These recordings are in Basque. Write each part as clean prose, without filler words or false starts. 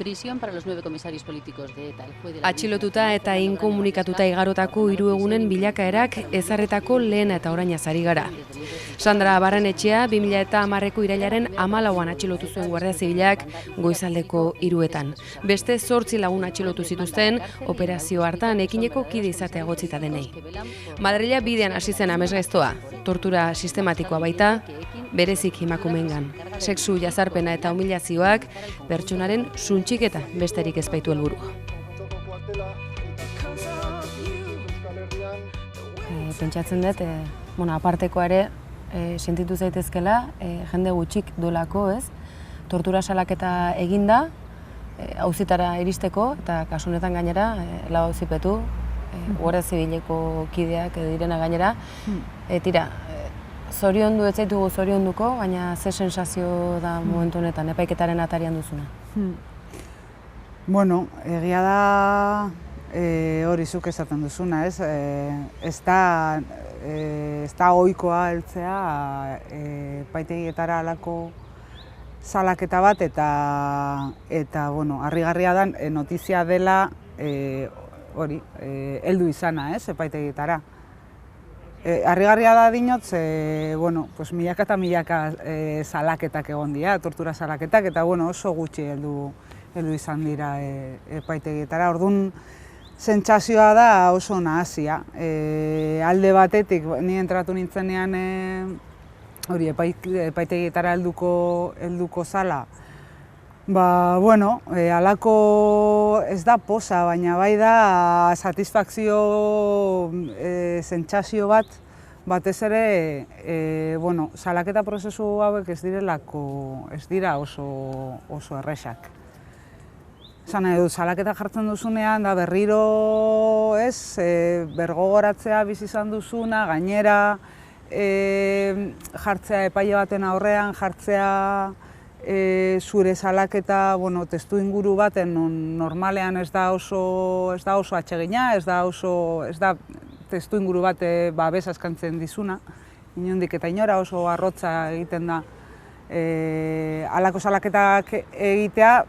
Prisión para los 9 comisarios políticos de ETA. Atxilotuta eta inkomunikatuta igarotako 3 egunen bilakaerak ezarretako lehena eta orainaz ari gara. Sandra Barrenetxea 2010ko irailaren 14an atxilotu zuen Guardia Zibilak goizaldeko 3etan. Beste 8 lagun atxilotu zituzten operazio hartan ekineko kide izatea egotzita denei. Madrila bidean hasi zen amesgaiztoa, tortura sistematikoa baita, berezik emakumeengan. Sexu jazarpena eta humilazioak pertsonaren suntxiketa besterik ez baitu helburu. Pentsatzen dut, apartekoa ere sentitu zaitezkela, jende gutxik duelako, ez? Tortura salaketa eginda, auzitara iristeko, eta kasu honetan gainera, lau auzipetu, Guardia Zibileko kideak direna gainera. Tira, zoriondu ez zaitugu zorionduko, baina ze sensazio da momentu honetan, epaiketaren atarian duzuna? Bueno, egia da hori zuk esaten duzuna, ez? Ez da ohikoa heltzea epaitegietara halako salaketa bat eta bueno, harrigarria da notizia dela hori heldu izana, ez? Epaitegietara. Harrigarria da dinot, bueno, pues milaka eta milaka salaketak egon dira, tortura salaketak, eta bueno, oso gutxi heldu izan dira epaitegietara. Orduan, sentsazioa da oso nahasia. Alde batetik, ni entratu nintzenean hori epaitegietara helduko zala. Ba, bueno, halako ez da poza, baina bai da satisfakzio sentsazio bat, batez ere, bueno, salaketa prozesu hauek ez dira oso erresak. Esan nahi dut, salaketa jartzen duzunean, da berriro ez, bergogoratzea bizi izan duzuna, gainera jartzea epaile baten aurrean, jartzea zure salaketa, bueno, testu inguru baten normalean ez da oso atsegina, ez da testu inguru bat babesa eskaintzen dizuna, inondik eta inora oso arrotza egiten da halako salaketak egitea,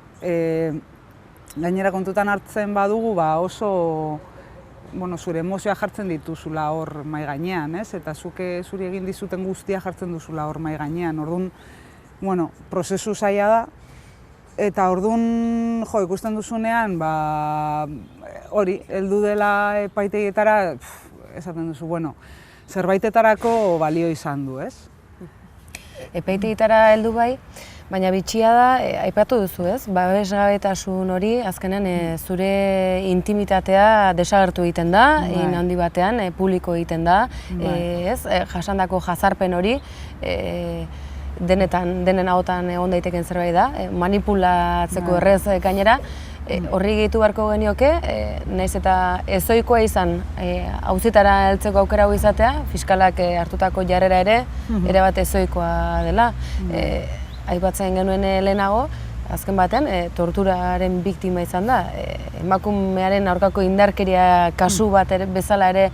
gainera kontutan hartzen badugu, ba oso zure emozioa jartzen dituzula hor mahai gainean, ez? Eta zuri egin dizuten guztia jartzen duzula hor mahai gainean. Orduan, bueno, prozesu zaila da, eta orduan, ikusten duzunean, ba, hori, heldu dela epaitegietara, esaten duzu, bueno, zerbaitetarako balio izan du, ez? Epaitegietara heldu bai, baina bitxia da, aipatu duzu, ez? Babesgabetasun hori, azkenean zure intimitatea desagertu egiten da, handi batean, publiko egiten da, ez? Jasandako jazarpen hori, denen ahotan egon daiteken zerbait da, manipulatzeko errez gainera, horri gehitu beharko genioke, nahiz eta ezoikoa izan auzitara heltzeko aukera hau izatea, fiskalak hartutako jarrera ere erabat ezoikoa dela. Aipatzen genuen lehenago, azken batean, torturaren biktima izan da. Emakumearen aurkako indarkeria kasu bat bezala ere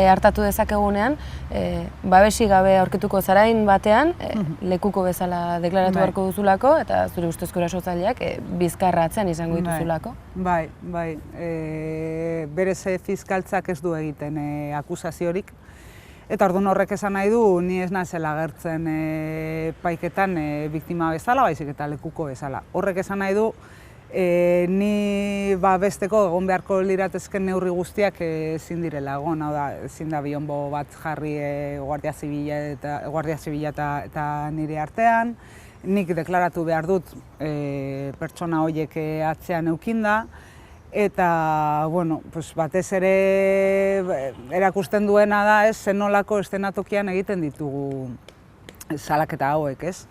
hartatu dezakegunean, babesik gabe aurkituko zarain batean, lekuko bezala deklaratu beharko duzulako, eta zure ustezko erasotzaileak bizkarra atzean izango dituzulako. Bai. Berez fiskaltzak ez du egiten akusaziorik. Eta orduan horrek esan nahi du, ni ez nazela agertzen epaiketan biktima bezala, baizik eta lekuko bezala. Horrek esan nahi du, ni besteko egon beharko liratezken neurri guztiak ezin direla egon, hau da, ezin da bionbo bat jarri Guardia Zibila eta nire artean. Nik deklaratu behar dut pertsona horiek atzean eukinda, eta, bueno, batez ere erakusten duena da, ez, zenolako eszenatokian egiten ditugu salaketa hauek, ez?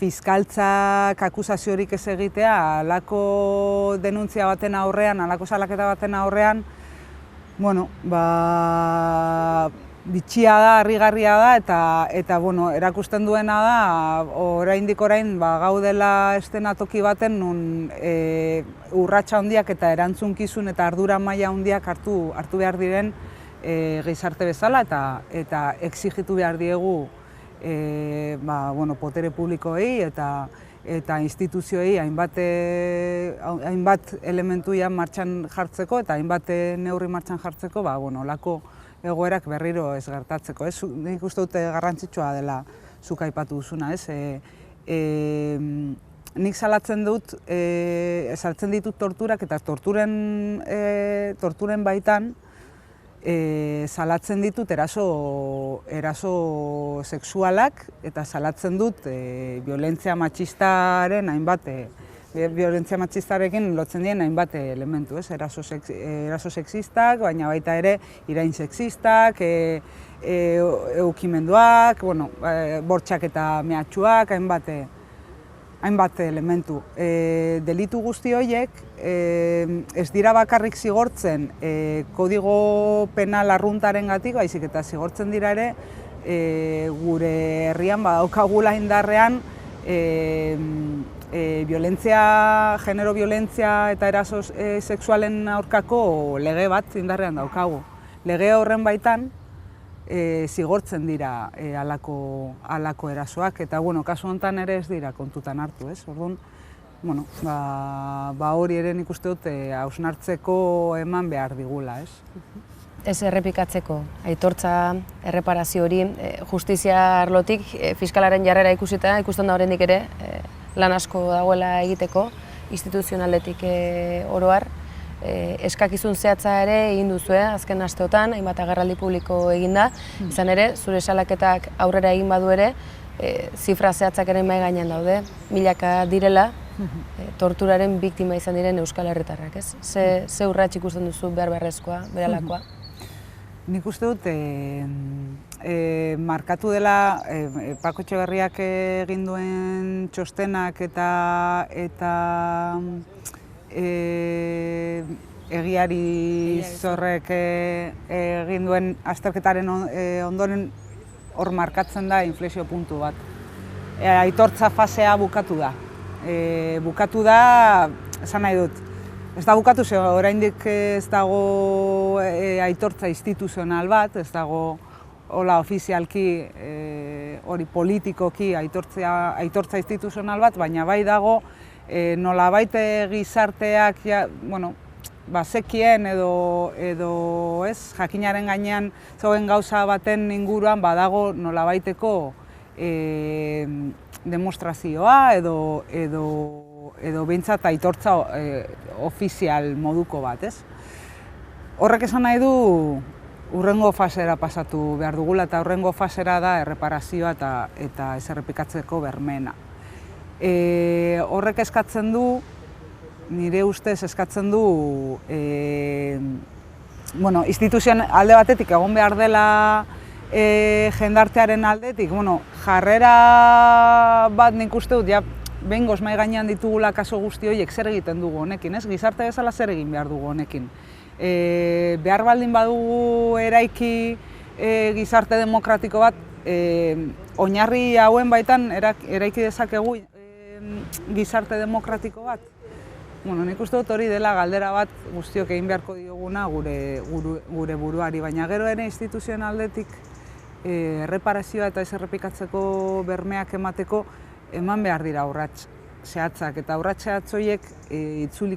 Fiskaltzak akusaziorik ez egitea, halako denuntzia baten aurrean, halako salaketa baten aurrean, bueno, bitxia da, harrigarria da, eta bueno, erakusten duena da, oraindik orain gaudela eszenatoki baten nun urratsa handiak eta erantzunkizun eta ardura maila handiak hartu behar diren gizarte bezala eta exigitu behar diegu potere publikoei eta instituzioei hainbat elementu martxan jartzeko eta hainbat neurri martxan jartzeko, olako egoerak berriro ez gertatzeko. Nik uste dute garrantzitsua dela zuk aipatu duzuna, ez? Nik salatzen ditut torturak eta torturen baitan salatzen ditut eraso sexualak eta salatzen dut violentzia matxistaren hainbat, violentzia matxistarekin lotzen diren hainbat elementu, ez? Eraso sexistak, baina baita ere irain sexistak, eukimenduak, bortxak eta mehatxuak, hainbat elementu. Delitu guzti horiek ez dira bakarrik zigortzen kodigo penal arruntarengatik, baizik eta zigortzen dira ere gure herrian badaukagula indarrean genero violentzia eta eraso sexualen aurkako lege bat indarrean daukagu. Lege horren baitan zigortzen dira halako erasoak, eta kasu honetan ere ez dira kontutan hartu, ez? Orduan, hori ere nik uste dut hausnartzeko eman behar digula, ez? Ez errepikatzeko, aitortza, erreparazio hori, justizia arlotik, fiskalaren jarrera ikusita, ikusten da oraindik ere, lan asko dagoela egiteko, instituzionaletik oro har. Eskakizun zehatza ere egin duzu, azken asteotan, hainbat agerraldi publiko eginda. Izan ere, zure salaketak aurrera egin badu ere, zifra zehatzak ere mahai gainean daude, milaka direla, torturaren biktima izan diren euskal herritarrak, ez? Ze urrats ikusten duzu behar beharrezkoa, beralakoa? Nik uste dut, markatu dela Paco Etxeberriak egin duen txostenak eta egiari zorrek egin duen azterketaren ondoren hor markatzen da inflexio puntu bat. Aitortza fasea bukatu da. Bukatu da, esan nahi dut, ez da bukatu ze oraindik ez dago aitortza instituzional bat, ez dago hola ofizialki, hori politikoki aitortza instituzional bat, baina bai dago nolabait gizarteak zekien edo ez, jakinaren gainean zegoen gauza baten inguruan badago nolabaiteko demostrazioa edo behintzat aitortza ofizial moduko bat, ez? Horrek esan nahi du hurrengo fasera pasatu behar dugula, eta hurrengo fasera da erreparazioa eta ez errepikatzeko bermena. Horrek eskatzen du, nire ustez eskatzen du, instituzioan alde batetik egon behar dela jendartearen aldetik, jarrera bat nik uste dut, behingoz mahai gainean ditugula kaso guzti horiek zer egiten dugu honekin, ez? Gizarte bezala zer egin behar dugu honekin. Behar baldin badugu eraiki gizarte demokratiko bat, oinarri hauen baitan eraiki dezakegu gizarte demokratiko bat. Nik uste dut hori dela galdera bat guztiok egin beharko dioguna gure buruari, baina gero ere instituzioen aldetik erreparazioa eta ez errepikatzeko bermeak emateko eman behar dira urrats zehatzak, eta urrats zehatz horiek itzuli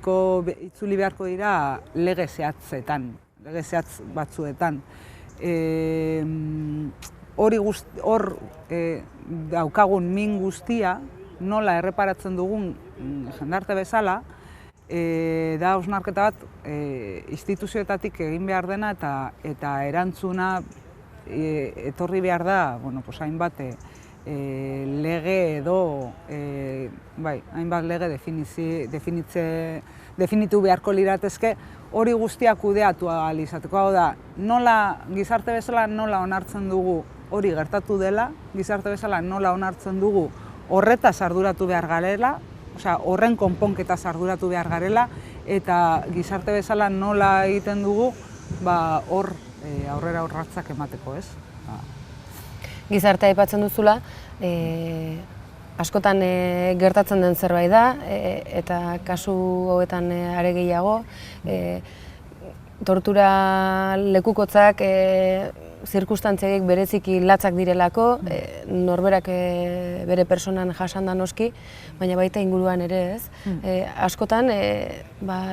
beharko dira lege zehatzetan, lege zehatz batzuetan. Hor daukagun min guztia, nola erreparatzen dugun jendarte bezala, da hausnarketa bat instituzioetatik egin behar dena eta erantzuna etorri behar da, hainbat lege edo, hainbat lege definitu beharko liratezke, hori guztiak kudeatu ahal izateko. Hau da, gizarte bezala nola onartzen dugu hori gertatu dela, gizarte bezala nola onartzen dugu horretaz arduratu behar garela, horren konponketaz arduratu behar garela, eta gizarte bezala nola egiten dugu hor aurrera urratsak emateko, ez? Gizartea aipatzen duzula, askotan gertatzen den zerbait da, eta kasu hauetan are gehiago, tortura lekukotzak zirkustantziak bereziki latzak direlako, norberak bere personan jasandan noski, baina baita inguruan ere ez. Askotan,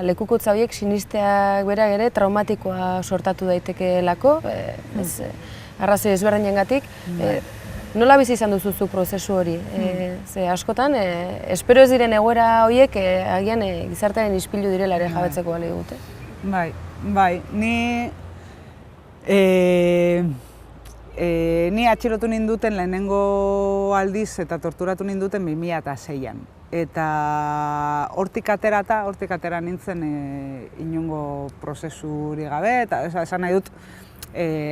lekukotza horiek sinisteak berak ere traumatikoa sortatu daitekeelako, arrazoi ezberdinengatik. Nola bizi izan duzu prozesu hori? Ze askotan, espero ez diren egoera horiek agian gizartearen ispilu direla ere jabetzeko bali dute. Bai, ni atxilotu ninduten lehenengo aldiz eta torturatu ninduten 2006an. Eta hortik atera nintzen inongo prozesuri gabe, eta esan nahi dut,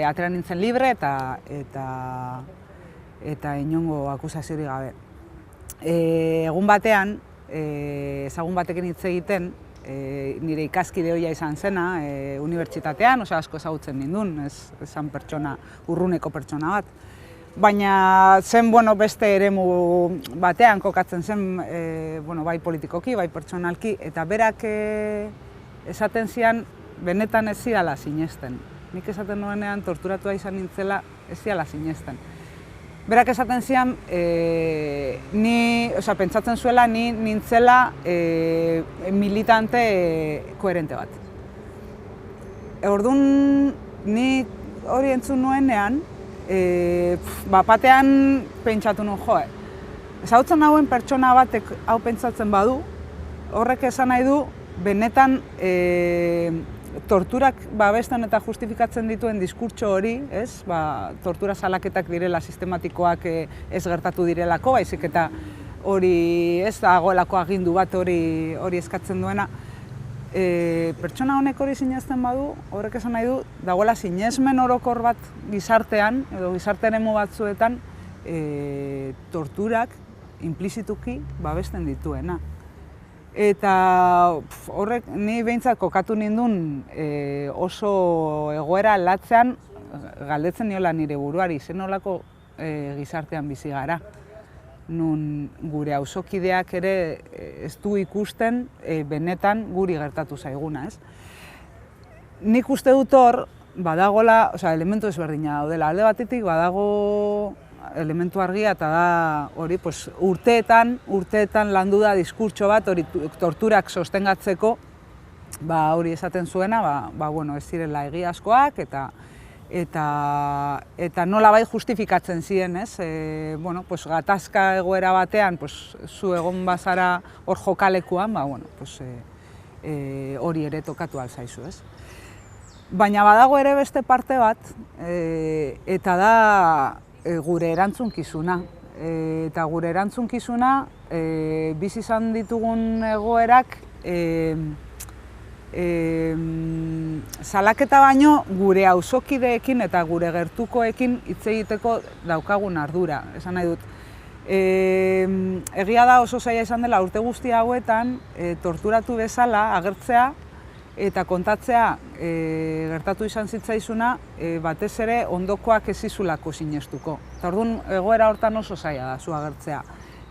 atera nintzen libre eta inongo akusaziorik gabe. Egun batean, ezagun batekin hitz egiten, nire ikaskide hoia izan zena, unibertsitatean, asko ezagutzen nindun, esan pertsona, urruneko pertsona bat. Baina zen beste eremu batean kokatzen zen, bai politikoki, bai pertsonalki, eta berak esaten zian, benetan ez zidala sinesten. Nik esaten nuenean torturatua izan nintzela ez zidala sinesten. Berak esaten zian, pentsatzen zuela ni nintzela militante koherente bat. Orduan, ni hori entzun nuenean, batean pentsatu nuen joe. Ezagutzen nauen pertsona batek hau pentsatzen badu, horrek esan nahi du, benetan torturak babesten eta justifikatzen dituen diskurtso hori, tortura salaketak direla sistematikoak ez gertatu direlako, baizik eta hori ez dagoelako agindu bat hori eskatzen duena. Pertsona honek hori sinesten badu, horrek esan nahi du, dagoela sinesmen orokor bat gizartean, edo gizarte eremu batzuetan, torturak inplizituki babesten dituena. Eta horrek ni behintzat kokatu nindun oso egoera latzean galdetzen niola nire buruari, zen nolako gizartean bizi gara. Nun gure auzokideak ere ez du ikusten benetan guri gertatu zaiguna, ez? Nik uste dut hor, badagola, elementu ezberdina daudela. Alde batetik badago elementu argia eta da hori urteetan landu da diskurtso bat hori torturak sostengatzeko, hori esaten zuena, ez zirela egiazkoak eta nolabait justifikatzen ziren, ez? Gatazka egoera batean, zu egon bazara hor jokalekuan, hori ere tokatu alzaizu, ez? Baina badago ere beste parte bat, eta da gure erantzunkizuna. Eta gure erantzunkizuna, bizi izan ditugun egoerak, salaketa baino gure auzokideekin eta gure gertukoekin hitz egiteko daukagun ardura. Esan nahi dut, egia da oso zaila izan dela urte guzti hauetan torturatu bezala agertzea eta kontatzea gertatu izan zitzaizuna batez ere ondokoak ez zizulako sinestuko. Eta orduan egoera hortan oso zaila da zu agertzea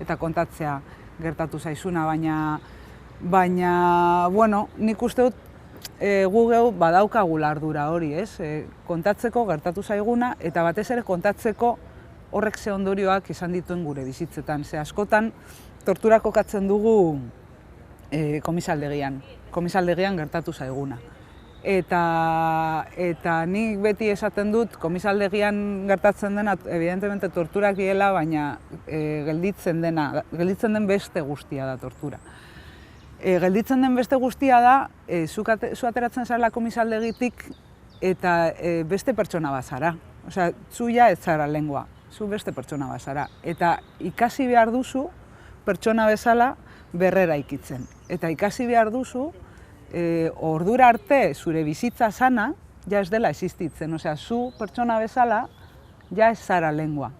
eta kontatzea gertatu zaizuna, baina, nik uste dut gu geu badaukagula ardura hori, ez? Kontatzeko gertatu zaiguna eta batez ere kontatzeko horrek ze ondorioak izan dituen gure bizitzetan. Ze askotan tortura kokatzen dugu komisaldegian gertatu zaiguna. Eta nik beti esaten dut, komisaldegian gertatzen dena, evidentemente torturak diela, baina gelditzen den beste guztia da tortura. Gelditzen den beste guztia da, zu ateratzen zarela komisaldegitik eta beste pertsona bazara. Osea, zu ja ez zara lengua, zu beste pertsona bazara. Eta ikasi behar duzu pertsona bezala berrera ikitzen. Eta ikasi behar duzu, ordura arte zure bizitza sana, ja ez dela existitzen. Osea, zu pertsona bezala, ja ez zara lengua.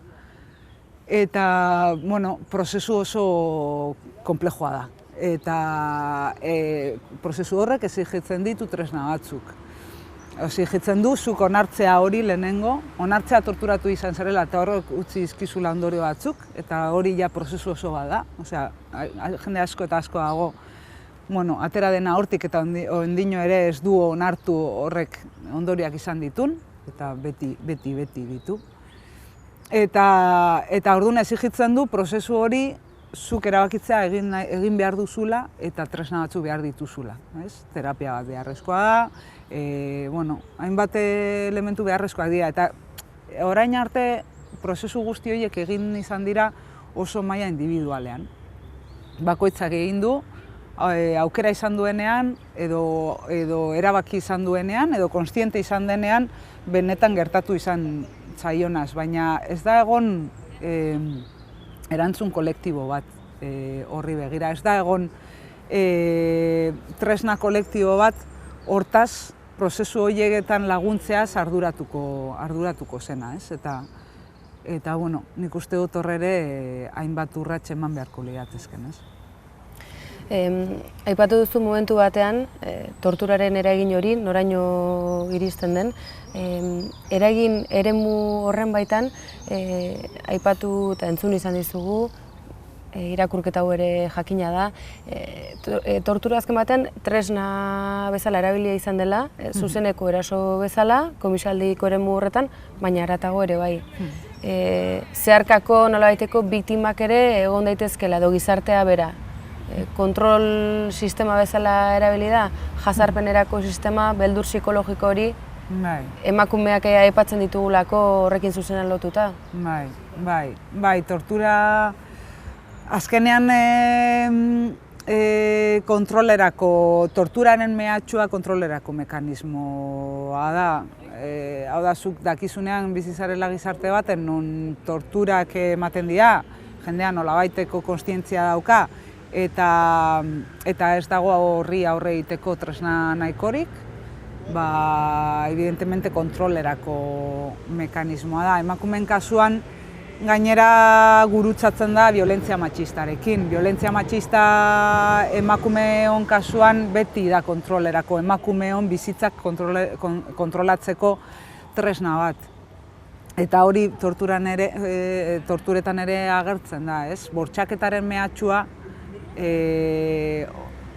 Eta, prozesu oso konplexua da. Eta prozesu horrek exigitzen ditu tresna batzuk. Exigitzen du zuk onartzea hori lehenengo, onartzea torturatu izan zarela eta horrek utzi dizkizula ondorio batzuk, eta hori ja prozesu oso bat da. Osea, jende asko eta asko dago, atera dena hortik eta ondino ere ez du onartu horrek ondorioak izan ditun. eta beti ditu. Eta orduan exigitzen du prozesu hori zuk erabakitzea egin behar duzula eta tresna batzu behar dituzula. Terapia bat beharrezkoa da, hainbat elementu beharrezkoak dira. Eta orain arte prozesu guzti horiek egin izan dira oso maila indibidualean. Bakoitzak egin du, aukera izan duenean, edo erabaki izan duenean, edo kontziente izan denean, benetan gertatu izan zaionaz. Baina ez da egon erantzun kolektibo bat horri begira. Ez da egon tresna kolektibo bat hortaz prozesu horietan laguntzeaz arduratuko zena. Eta nik uste dut horre ere hainbat urrats eman beharko liratezken. Aipatu duzu momentu batean, torturaren eragin hori, noraino iristen den, eragin eremu horren baitan, aipatu eta entzun izan dizugu, irakurketa hau ere jakina da, tortura azken batean tresna bezala erabilia izan dela, zuzeneko eraso bezala, komisaldiko eremu horretan, baina haratago ere bai. Zeharkako nolabaiteko biktimak ere egon daitezkela edo gizartea bera. Kontrol sistema bezala erabili da, jazarpenerako sistema, beldur psikologiko hori, emakumeak aipatzen ditugulako horrekin zuzenan lotuta. Bai, tortura azkenean torturaren mehatxua kontrolerako mekanismoa da. Hau da, zuk dakizunean bizizarela gizarte baten, non torturak ematen dira, jendean nolabaiteko kontzientzia dauka, eta ez dago horri aurre egiteko tresna nahikorik, evidentemente kontrolerako mekanismoa da. Emakumeen kasuan gainera gurutzatzen da violentzia matxistarekin. Violentzia matxista emakumeon kasuan beti da kontrolerako, emakumeon bizitzak kontrolatzeko tresna bat. Eta hori torturetan ere agertzen da, ez? Bortxaketaren mehatxua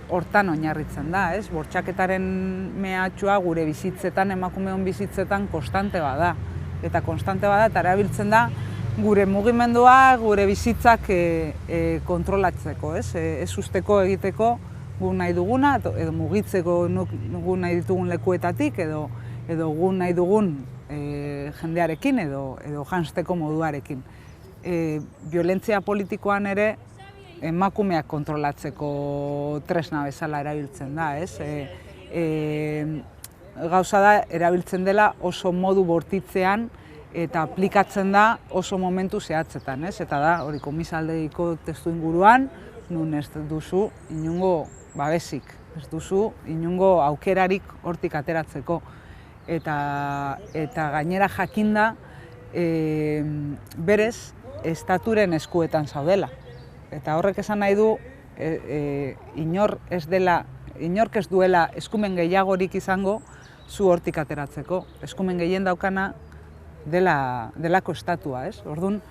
hortan oinarritzen da, ez? Bortxaketaren mehatxua gure bizitzetan, emakumeon bizitzetan konstante bada. Eta konstante bada eta erabiltzen da gure mugimendua, gure bizitzak kontrolatzeko, ez? Ez usteko egiteko gu nahi duguna, edo mugitzeko gu nahi ditugun lekuetatik, edo gu nahi dugun jendearekin, edo janzteko moduarekin. Violentzia politikoan ere emakumeak kontrolatzeko tresna bezala erabiltzen da, ez? Gauza da, erabiltzen dela oso modu bortitzean eta aplikatzen da oso momentu zehatzetan, ez? Eta da, hori komisaldegiko testu inguruan, nun ez duzu inongo babesik, ez duzu inongo aukerarik hortik ateratzeko. Eta gainera jakinda berez estaturen eskuetan zaudela. Eta horrek esan nahi du inork ez duela eskumen gehiagorik izango zu hortik ateratzeko. Eskumen gehien daukana delako estatua, ez? Orduan,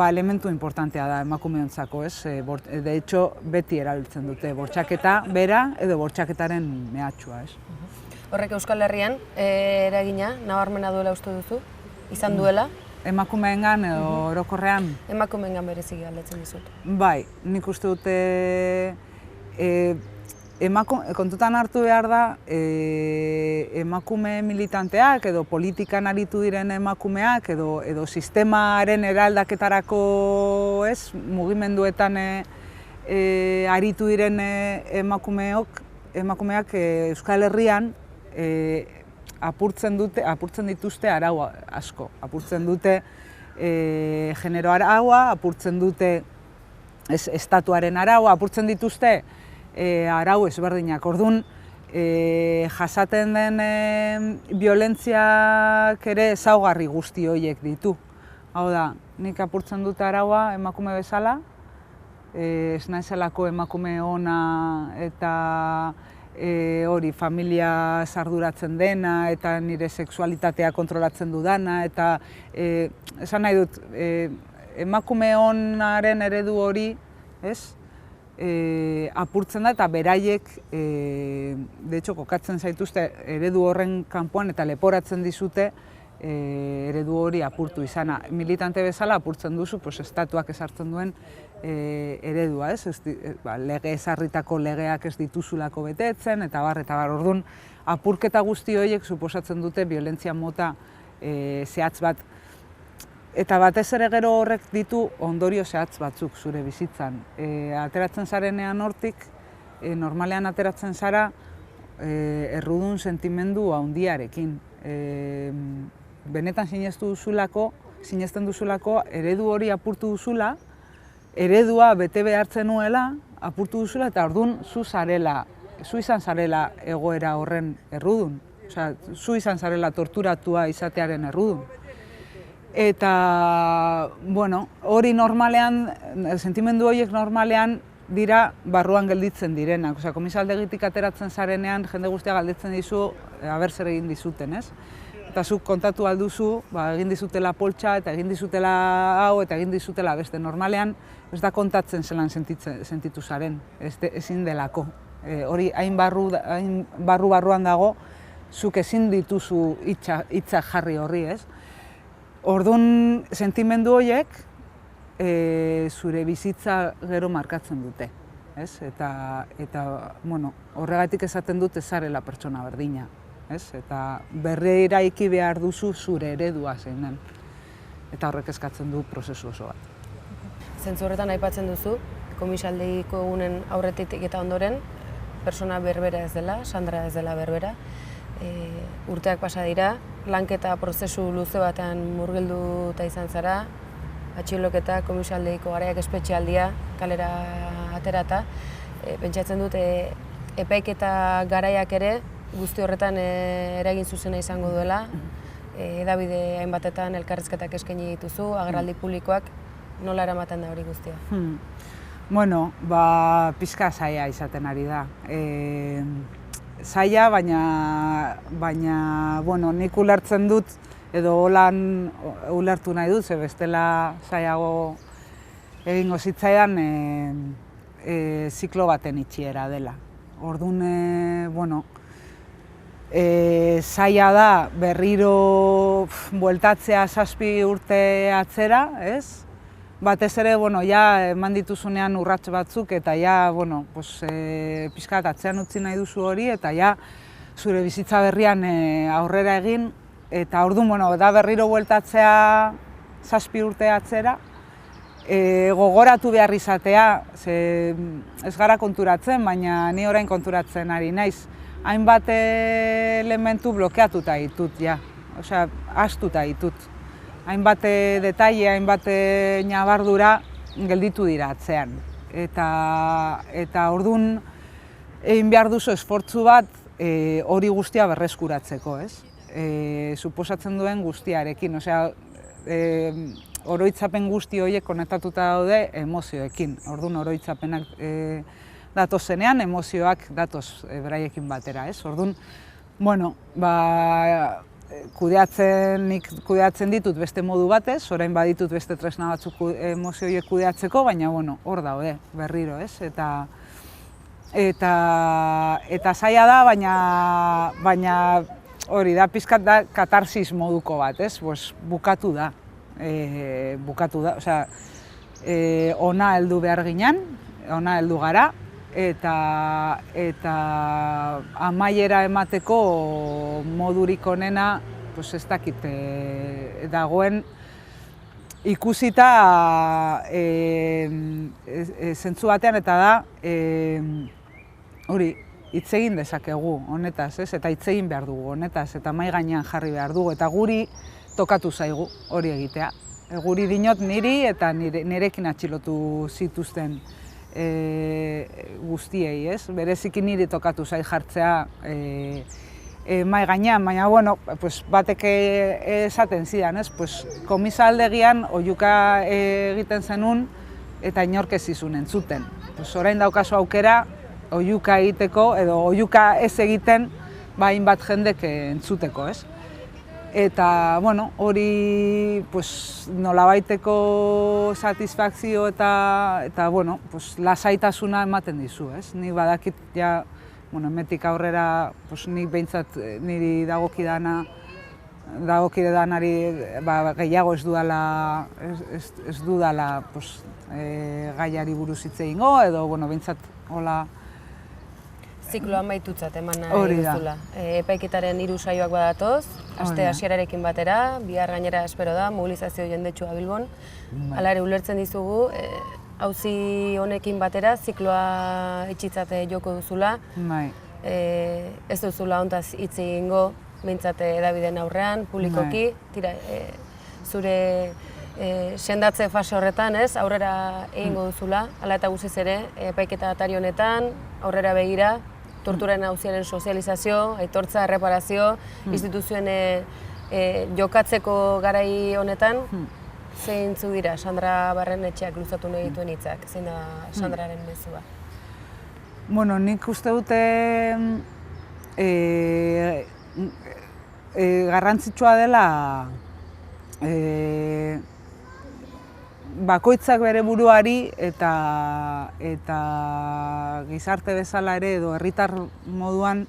elementu importantea da emakumeontzako, ez? De hecho, beti erabiltzen dute bortxaketa bera edo bortxaketaren mehatxua, ez? Horrek Euskal Herrian eragina, nabarmena duela uste duzu, izan duela? Emakumeengan edo orokorrean? Emakumeengan bereziki galdetzen dizut. Bai, nik uste dute kontutan hartu behar da emakume militanteak edo politikan aritu diren emakumeak edo sistemaren eraldaketarako mugimenduetan aritu diren emakumeak Euskal Herrian apurtzen dituzte arau asko. Apurtzen dute genero araua, apurtzen dute estatuaren araua, apurtzen dituzte arau ezberdinak. Orduan, jasaten den violentziak ere ezaugarri guzti horiek ditu. Hau da, nik apurtzen dute araua emakume bezala, ez naizelako emakume ona eta hori familia arduratzen dena eta nire sexualitatea kontrolatzen dudana eta esan nahi dut emakume onaren eredu hori, ez? apurtzen da eta beraiek, de hecho, kokatzen zaituzte eredu horren kanpoan eta leporatzen dizute eredu hori apurtu izana. Militante bezala apurtzen duzu estatuak ezartzen duen eredua, lege ezarritako legeak ez dituzulako betetzen, eta bar, orduan, apurketa guzti horiek suposatzen dute violentzia mota zehatz bat. Eta batez ere gero horrek ditu ondorio zehatz batzuk zure bizitzan. Ateratzen zarenean hortik, normalean ateratzen zara errudun sentimendu handiarekin. Benetan sinesten duzulako eredu hori apurtu duzula, eredua bete behartzen nuela apurtu duzula eta orduan zu izan zarela egoera horren errudun. Osea, zu izan zarela torturatua izatearen errudun. Eta, bueno, hori normalean, sentimendu horiek normalean dira barruan gelditzen direnak. Osea, komisaldegitik ateratzen zarenean, jende guztia galdetzen dizu, aber zer egin dizuten, ez? Eta zuk kontatu alduzu, egin dizutela poltsa, eta egin dizutela hau, eta egin dizutela beste. Normalean, ez da kontatzen zelan sentitu zaren, ezin delako. Hori hain barruan dago, zuk ezin dituzu hitzak jarri horri, ez? Orduan, sentimendu horiek zure bizitza gero markatzen dute, ez? Eta, bueno, horregatik esaten dut ez zarela pertsona berdina, ez? Eta berreraiki behar duzu zure eredua zein den. Eta horrek eskatzen du prozesu oso bat. Zentzu horretan aipatzen duzu, komisaldegiko egunen aurretik eta ondoren, persona berbera ez dela, Sandra ez dela berbera. Urteak pasa dira, lanketa prozesu luze batean murgilduta izan zara, atxiloketa, komisaldegiko garaiak espetxealdia, kalera aterata. Pentsatzen dut, epaiketa garaiak ere guzti horretan eragin zuzena izango duela. Edabide hainbatetan elkarrizketak eskaini dituzu, agerraldi publikoak, nola eramaten da hori guztia? Bueno, pixka zaila izaten ari da. Zaila, baina, bueno, nik ulertzen dut, edo holan ulertu nahi dut, ze bestela zailago egingo zitzaidan ziklo baten itxiera dela. Orduan, bueno, zaila da berriro bueltatzea 7 urte atzera, ez? Batez ere, bueno, ja eman dituzunean urrats batzuk eta ja, bueno, pixkat atzean utzi nahi duzu hori eta ja zure bizitza berrian aurrera egin eta orduan, bueno, da berriro bueltatzea 7 urte atzera, gogoratu behar izatea, ze ez gara konturatzen, baina ni orain konturatzen ari naiz. Hainbat elementu blokeatuta ditut, ja, osea, ahaztuta ditut. Hainbat detaile, hainbat ñabardura gelditu dira atzean. Eta orduan egin behar duzu esfortzu bat hori guztia berreskuratzeko, ez? Suposatzen duen guztiarekin, osea, oroitzapen guzti horiek konektatuta daude emozioekin. Orduan oroitzapenak datozenean, emozioak datoz beraiekin batera, ez? Orduan, bueno, nik kudeatzen ditut beste modu batez, orain baditut beste tresna batzuk emozioiek kudeatzeko, baina, bueno, hor daude, berriro, ez? Eta zaila da, baina hori da, pizkat da katarsis moduko bat, ez? Bukatu da, osea, ona heldu behar ginen, ona heldu gara, eta amaiera emateko modurik onena ez dakit dagoen ikusita zentzu batean eta da hori hitz egin dezakegu honetaz, ez? Eta hitz egin behar dugu honetaz eta mahai gainean jarri behar dugu eta guri tokatu zaigu hori egitea. Guri dinot niri eta nirekin atxilotu zituzten guztiei, ez? Bereziki niri tokatu zai jartzea mahai gainean, baina, bueno, batek esaten zidan, ez? Komisaldegian oihuka egiten zenun eta inork ez izun entzuten. Orain daukazu aukera oihuka egiteko edo oihuka ez egiten hainbat jendek entzuteko, ez? Eta, bueno, hori pues, nolabaiteko satisfakzio eta bueno, pues, lasaitasuna ematen dizu, ez? Ni badakit, ja, bueno, hemendik aurrera, pues, nik behintzat niri dagokidanari gehiago ez dudala pues, gaiari buruz hitz egingo, edo, bueno, behintzat, hola... Zikloa amaitutzat eman nahi duzula. Epaiketaren 3 saioak badatoz, aste hasierarekin batera, bihar gainera espero da, mobilizazio jendetsua Bilbon. Hala ere ulertzen dizugu, auzi honekin batera zikloa itxitzate joko duzula. Ez duzula hontaz hitz egingo, behintzat hedabideen aurrean, publikoki. Tira, zure sendatze fase horretan, ez, aurrera egingo duzula. Hala eta guztiz ere, epaiketa atari honetan, aurrera begira, torturaren auziaren sozializazio, aitortza, erreparazio, instituzioen jokatzeko garai honetan, zeintzu dira Sandra Barrenetxeak luzatu nahi dituen hitzak, zein da Sandraren mezua? Bueno, nik uste dute garrantzitsua dela bakoitzak bere buruari eta gizarte bezala ere edo herritar moduan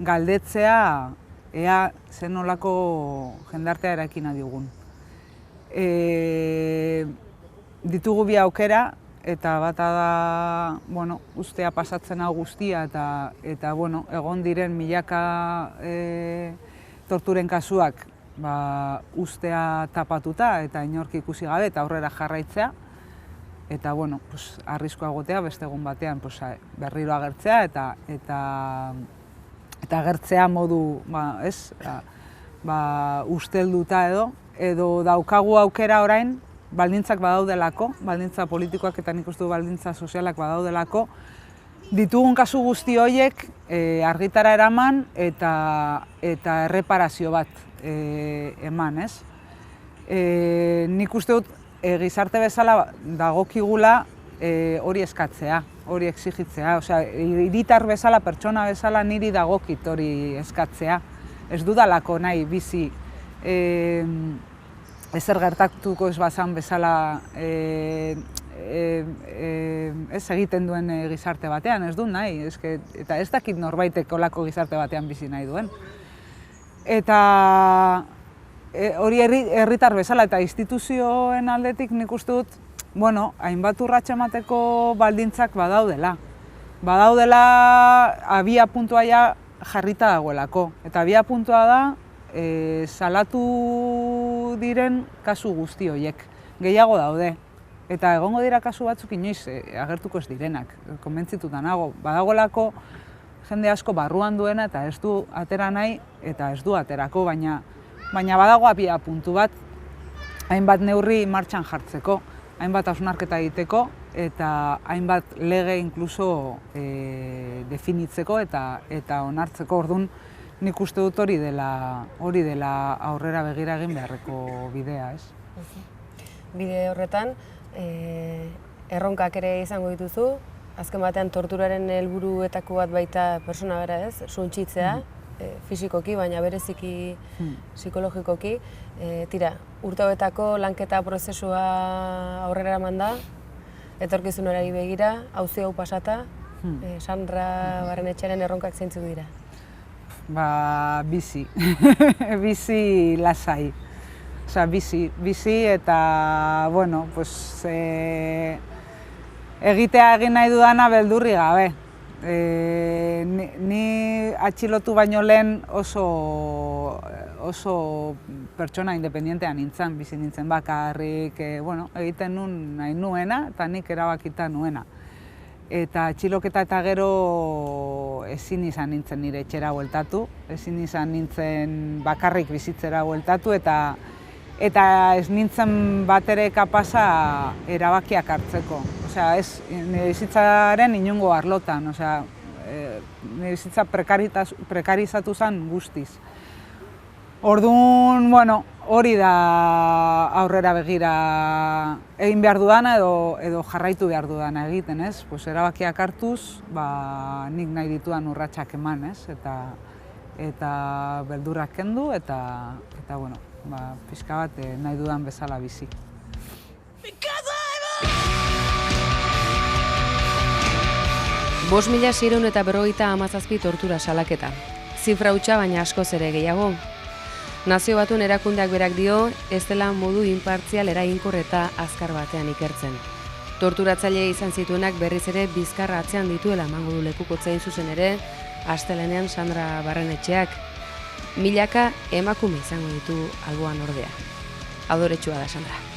galdetzea ea zen nolako jendartea eraikina digun. Ditugu bi aukera eta bata da, bueno, ustea pasatzen hau guztia eta bueno, egon diren milaka torturen kasuak ustea tapatuta eta inork ikusi gabe eta aurrera jarraitzea. Eta, bueno, arriskua egotea beste egun batean berriro agertzea eta agertzea modu, ustelduta edo daukagu aukera orain, baldintzak badaudelako, baldintza politikoak eta nik uste du baldintza sozialak badaudelako, ditugun kasu guzti horiek argitara eraman eta erreparazio bat eman, ez? Nik uste dut gizarte bezala dagokigula hori eskatzea, hori exigitzea. Osea, hiritar bezala, pertsona bezala niri dagokit hori eskatzea. Ez dudalako nahi bizi ezer gertatuko ez bazan bezala ez egiten duen gizarte batean, ez du nahi. Eta ez dakit norbaitek olako gizarte batean bizi nahi duen. Eta hori herritar bezala eta instituzioen aldetik nik uste dut, bueno, hainbat urratxe emateko baldintzak badaudela. Badaudela abia puntua ja jarrita dagoelako. Eta abia puntua da salatu diren kasu guzti horiek. Gehiago daude. Eta egongo dira kasu batzuk inoiz agertuko ez direnak. Konbentzituta nago. Badagoelako jende asko barruan duena eta ez du atera nahi eta ez du aterako, baina badago abia puntu bat hainbat neurri martxan jartzeko, hainbat hausnarketa egiteko eta hainbat lege inkluso definitzeko eta onartzeko. Orduan nik uste dut hori dela aurrera begira egin beharreko bidea, ez? Bide horretan, erronkak ere izango dituzu, azken batean torturaren helburuetako bat baita persona bera, ez? Suntsitzea, fisikoki, baina bereziki psikologikoki. Tira, urte hauetako lanketa prozesua aurrera eraman da, etorkizunari begira, auzi hau pasata, Sandra Barrenetxearen erronkak zeintzuk dira? Bizi, bizi lasai. Osea, bizi eta, bueno, pues, egitea egin nahi dudana beldurri gabe. Ni atxilotu baino lehen oso pertsona independentean nintzen, bizi nintzen bakarrik, egiten nahi nuena eta nik erabakita nuena. Eta atxiloketa eta gero ezin izan nintzen nire etxera bueltatu, ezin izan nintzen bakarrik bizitzera bueltatu eta ez nintzen batere kapasa erabakiak hartzeko. Osea, ez nire bizitzaren inongo arlotan, osea, nire bizitza prekarizatu zen guztiz. Orduan, bueno, hori da aurrera begira egin behar dudana edo jarraitu behar dudana egiten, ez? Erabakiak hartuz, nik nahi ditudan urratsak eman, ez? eta beldurrak kendu, eta bueno, pixka bat nahi dudan bezala bizi. 5.657 tortura salaketa. Zifra hutsa baina askoz ere gehiago. Nazio Batuen erakundeak berak dio, ez dela modu inpartzial eraginkor eta azkar batean ikertzen. Torturatzaile izan zituenak berriz ere bizkarra atzean dituela emango du lekukotza zuzen ere, astelehenean Sandra Barrenetxeak. Milaka emakume izango ditu alboan ordea. Adoretsua da Sandra.